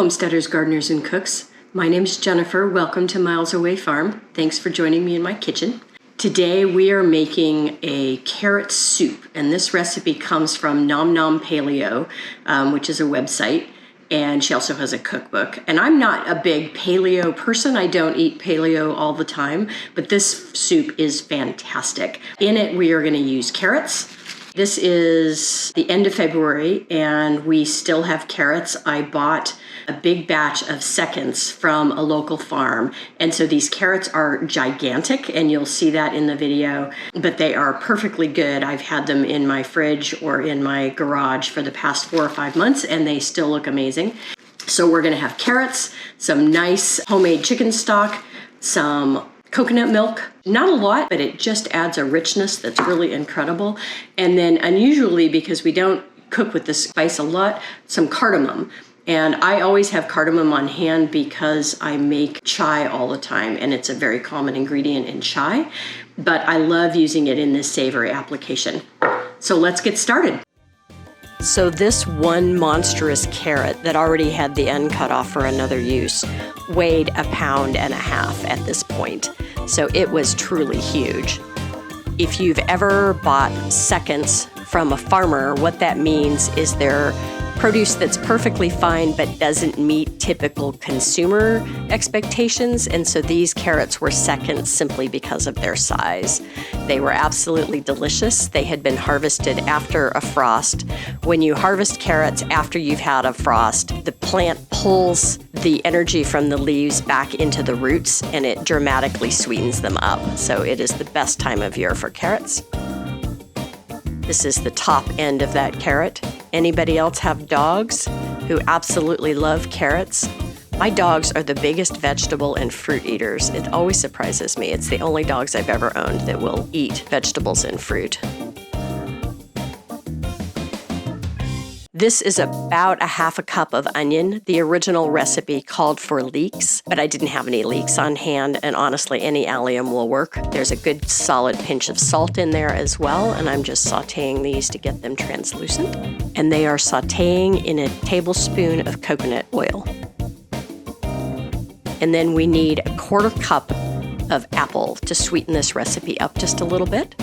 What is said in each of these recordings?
homesteaders, gardeners, and cooks. My name's Jennifer. Welcome to Miles Away Farm. Thanks for joining me in my kitchen. Today we are making a carrot soup, and this recipe comes from Nom Nom Paleo, which is a website, and she also has a cookbook. And I'm not a big paleo person. I don't eat paleo all the time, but this soup is fantastic. In it, we are going to use carrots. This is the end of February, and we still have carrots. I bought a big batch of seconds from a local farm. And so these carrots are gigantic, and you'll see that in the video, but they are perfectly good. I've had them in my fridge or in my garage for the past 4 or 5 months, and they still look amazing. So we're gonna have carrots, some nice homemade chicken stock, some coconut milk, not a lot, but it just adds a richness that's really incredible. And then unusually, because we don't cook with this spice a lot, some cardamom. And I always have cardamom on hand because I make chai all the time, and it's a very common ingredient in chai, but I love using it in this savory application. So let's get started. So this one monstrous carrot that already had the end cut off for another use weighed 1.5 pounds at this point. So it was truly huge. If you've ever bought seconds from a farmer, what that means is they're produce that's perfectly fine but doesn't meet typical consumer expectations, and so these carrots were seconds simply because of their size. They were absolutely delicious. They had been harvested after a frost. When you harvest carrots after you've had a frost, the plant pulls the energy from the leaves back into the roots, and it dramatically sweetens them up. So it is the best time of year for carrots. This is the top end of that carrot. Anybody else have dogs who absolutely love carrots? My dogs are the biggest vegetable and fruit eaters. It always surprises me. It's the only dogs I've ever owned that will eat vegetables and fruit. This is about 1/2 cup of onion. The original recipe called for leeks, but I didn't have any leeks on hand, and honestly, any allium will work. There's a good solid pinch of salt in there as well, and I'm just sautéing these to get them translucent. And they are sautéing in a tablespoon of coconut oil. And then we need 1/4 cup of apple to sweeten this recipe up just a little bit.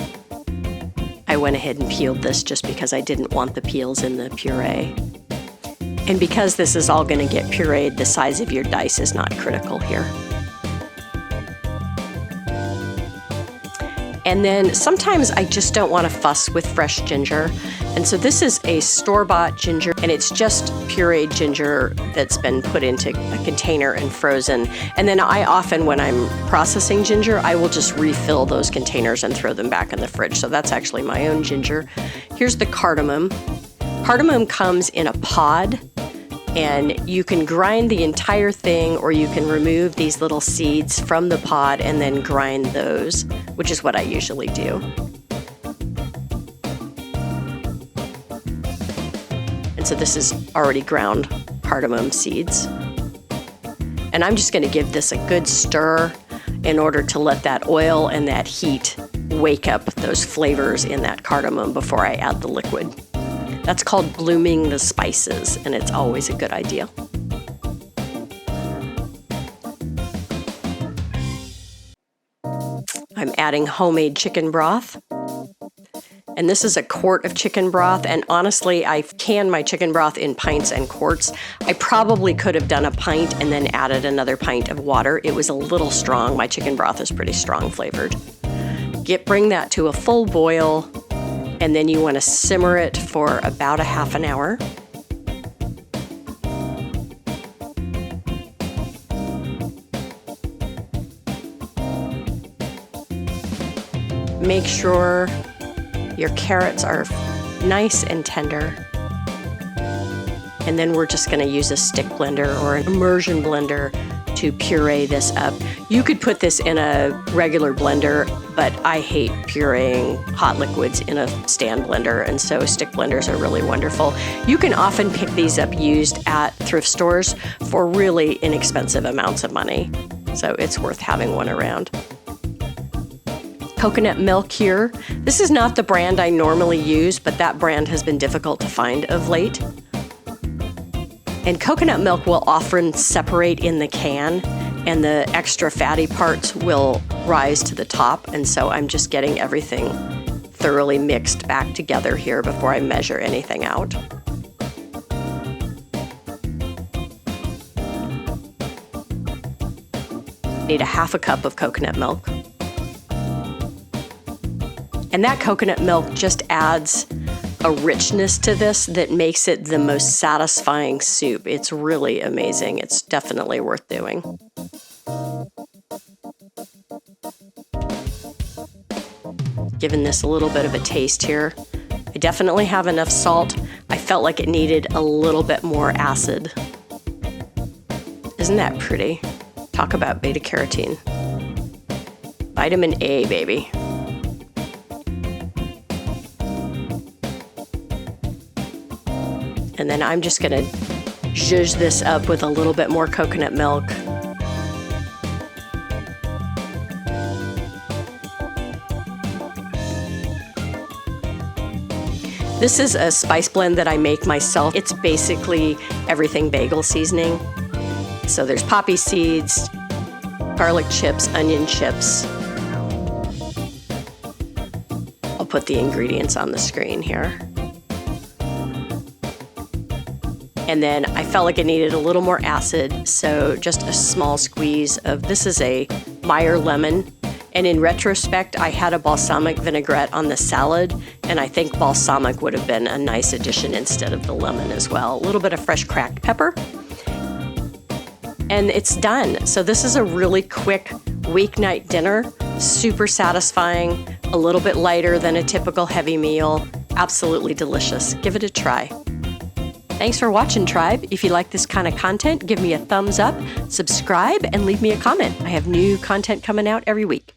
I went ahead and peeled this just because I didn't want the peels in the puree. And because this is all going to get pureed, the size of your dice is not critical here. And then sometimes I just don't want to fuss with fresh ginger. And so this is a store-bought ginger, and it's just pureed ginger that's been put into a container and frozen. And then I often, when I'm processing ginger, I will just refill those containers and throw them back in the fridge. So that's actually my own ginger. Here's the cardamom. Cardamom comes in a pod, and you can grind the entire thing, or you can remove these little seeds from the pod and then grind those, which is what I usually do. And so this is already ground cardamom seeds. And I'm just going to give this a good stir in order to let that oil and that heat wake up those flavors in that cardamom before I add the liquid. That's called blooming the spices, and it's always a good idea. I'm adding homemade chicken broth. And this is a quart of chicken broth, and honestly, I've canned my chicken broth in pints and quarts. I probably could have done a pint and then added another pint of water. It was a little strong. My chicken broth is pretty strong flavored. Bring that to a full boil, and then you want to simmer it for about 1/2 hour. Make sure your carrots are nice and tender. And then we're just going to use a stick blender or an immersion blender to puree this up. You could put this in a regular blender, but I hate pureeing hot liquids in a stand blender, and so stick blenders are really wonderful. You can often pick these up used at thrift stores for really inexpensive amounts of money, so it's worth having one around. Coconut milk here. This is not the brand I normally use, but that brand has been difficult to find of late. And coconut milk will often separate in the can, and the extra fatty parts will rise to the top. And so I'm just getting everything thoroughly mixed back together here before I measure anything out. Need a half a cup of coconut milk. And that coconut milk just adds a richness to this that makes it the most satisfying soup. It's really amazing. It's definitely worth doing. Giving this a little bit of a taste here. I definitely have enough salt. I felt like it needed a little bit more acid. Isn't that pretty? Talk about beta carotene. Vitamin A, baby. And then I'm just gonna zhuzh this up with a little bit more coconut milk. This is a spice blend that I make myself. It's basically everything bagel seasoning. So there's poppy seeds, garlic chips, onion chips. I'll put the ingredients on the screen here. And then I felt like it needed a little more acid, so just a small squeeze of, this is a Meyer lemon. And in retrospect, I had a balsamic vinaigrette on the salad, and I think balsamic would have been a nice addition instead of the lemon as well. A little bit of fresh cracked pepper. And it's done. So this is a really quick weeknight dinner, super satisfying, a little bit lighter than a typical heavy meal. Absolutely delicious. Give it a try. Thanks for watching, Tribe. If you like this kind of content, give me a thumbs up, subscribe, and leave me a comment. I have new content coming out every week.